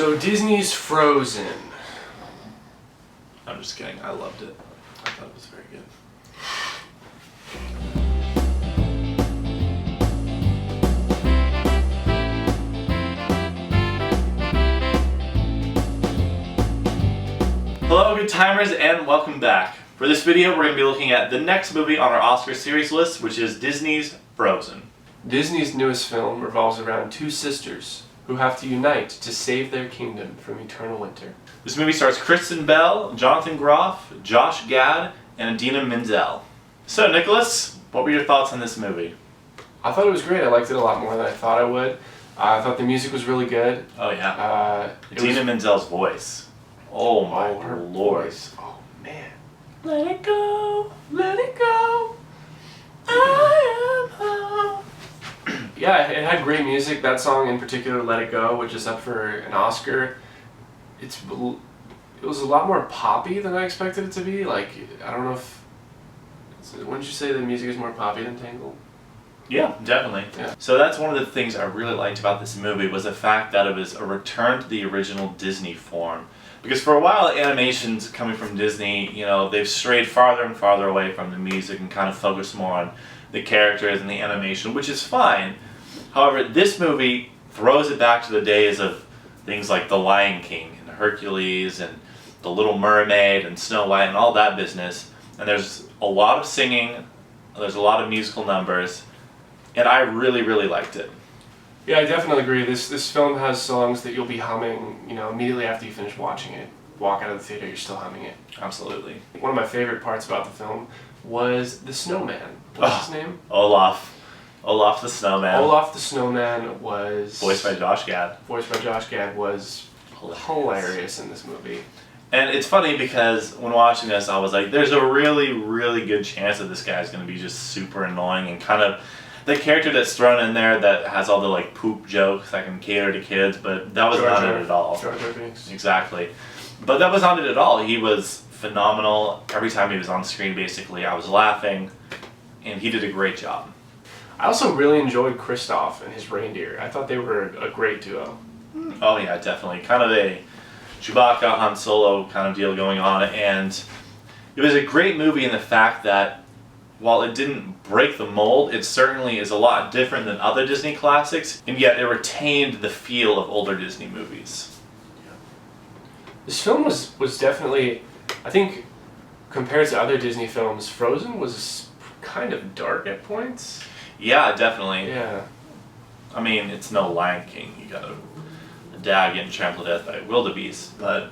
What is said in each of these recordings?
So Disney's Frozen. I'm just kidding. I loved it. I thought it was very good. Hello, good timers, and welcome back. For this video, we're going to be looking at the next movie on our Oscar series list, which is Disney's Frozen. Disney's newest film revolves around two sisters who have to unite to save their kingdom from eternal winter. This movie stars Kristen Bell, Jonathan Groff, Josh Gad, and Idina Menzel. So, Nicholas, what were your thoughts on this movie? I thought it was great. I liked it a lot more than I thought I would. I thought the music was really good. Oh yeah. Idina Menzel's voice. Oh my her lord. voice. Oh man. Let it go, let it go. I am home. Yeah, it had great music. That song in particular, "Let It Go," which is up for an Oscar. It was a lot more poppy than I expected it to be. Like, I don't know if... Wouldn't you say the music is more poppy than Tangled? Yeah, definitely. Yeah. So that's one of the things I really liked about this movie was the fact that it was a return to the original Disney form. Because for a while, animations coming from Disney, you know, they've strayed farther and farther away from the music and kind of focused more on the characters and the animation, which is fine. However, this movie throws it back to the days of things like The Lion King and Hercules and The Little Mermaid and Snow White and all that business. And there's a lot of singing, there's a lot of musical numbers, and I really, really liked it. Yeah, I definitely agree. This film has songs that you'll be humming, you know, immediately after you finish watching it. Walk out of the theater, you're still humming it. Absolutely. One of my favorite parts about the film was the snowman. What's his name? Olaf. Olaf the Snowman. Olaf the Snowman was... Voiced by Josh Gad. Voiced by Josh Gad was hilarious in this movie. And it's funny because when watching this, I was like, there's a really, really good chance that this guy's going to be just super annoying and kind of the character that's thrown in there that has all the like poop jokes that can cater to kids, but that was not it at all. Jar Jar Binks. Exactly. But that was not it at all. He was phenomenal. Every time he was on screen, basically, I was laughing, and he did a great job. I also really enjoyed Kristoff and his reindeer. I thought they were a great duo. Oh yeah, definitely. Kind of a Chewbacca, Han Solo kind of deal going on, and it was a great movie in the fact that while it didn't break the mold, it certainly is a lot different than other Disney classics, and yet it retained the feel of older Disney movies. This film was definitely, I think, compared to other Disney films, Frozen was kind of dark at points. Yeah, definitely. Yeah. I mean, it's no Lion King. You got a dad getting trampled to death by wildebeest, but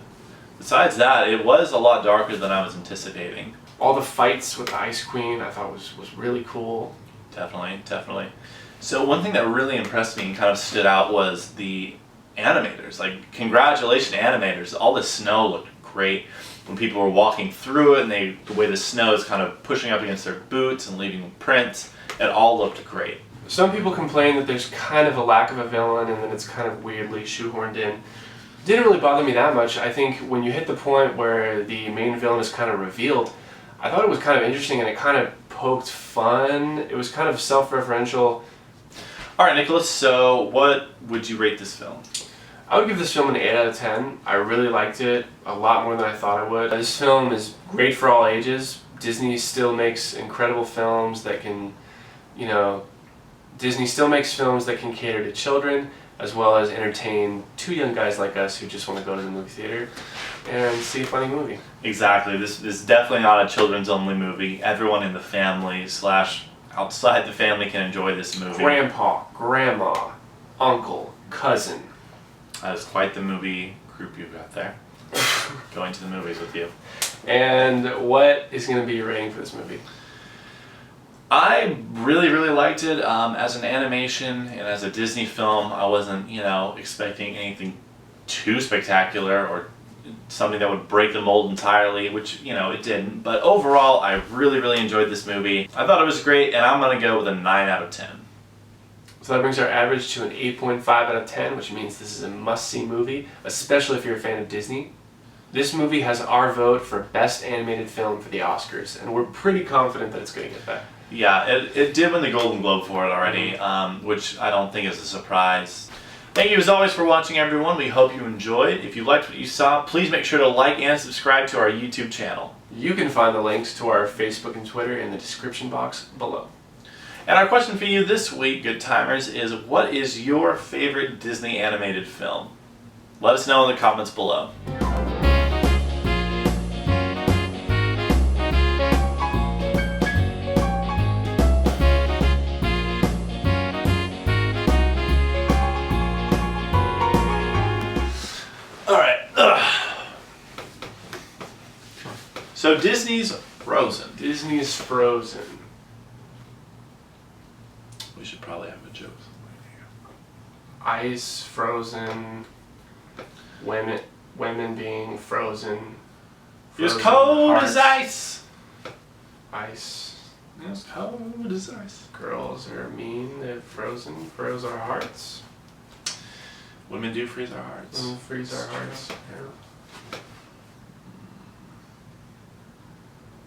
besides that, it was a lot darker than I was anticipating. All the fights with the Ice Queen I thought was really cool. Definitely, definitely. So one thing that really impressed me and kind of stood out was the animators. Like, congratulations animators. All the snow looked great when people were walking through it, and the way the snow is kind of pushing up against their boots and leaving prints. It all looked great. Some people complain that there's kind of a lack of a villain and then it's kind of weirdly shoehorned in. Didn't really bother me that much. I think when you hit the point where the main villain is kind of revealed, I thought it was kind of interesting and it kind of poked fun. It was kind of self-referential. Alright, Nicholas, so what would you rate this film? I would give this film an 8 out of 10. I really liked it a lot more than I thought I would. This film is great for all ages. Disney still makes incredible films that can, you know, Disney still makes films that can cater to children as well as entertain two young guys like us who just want to go to the movie theater and see a funny movie. Exactly. This is definitely not a children's only movie. Everyone in the family / outside the family can enjoy this movie. Grandpa, grandma, uncle, cousin. That is quite the movie group you've got there. Going to the movies with you. And what is going to be your rating for this movie? I really, really liked it. As an animation and as a Disney film, I wasn't, you know, expecting anything too spectacular or something that would break the mold entirely, which, you know, it didn't. But overall, I really, really enjoyed this movie. I thought it was great, and I'm going to go with a 9 out of 10. So that brings our average to an 8.5 out of 10, which means this is a must-see movie, especially if you're a fan of Disney. This movie has our vote for Best Animated Film for the Oscars, and we're pretty confident that it's going to get that. Yeah, it did win the Golden Globe for it already, which I don't think is a surprise. Thank you as always for watching, everyone. We hope you enjoyed. If you liked what you saw, please make sure to like and subscribe to our YouTube channel. You can find the links to our Facebook and Twitter in the description box below. And our question for you this week, good timers, is what is your favorite Disney animated film? Let us know in the comments below. So Disney's Frozen. Disney's Frozen. We should probably have a joke. Ice, frozen, women being frozen. You're as cold as ice. Ice. You're as cold as ice. Girls are mean, they're frozen, froze our hearts. Women do freeze our hearts. Women freeze our hearts. Yeah.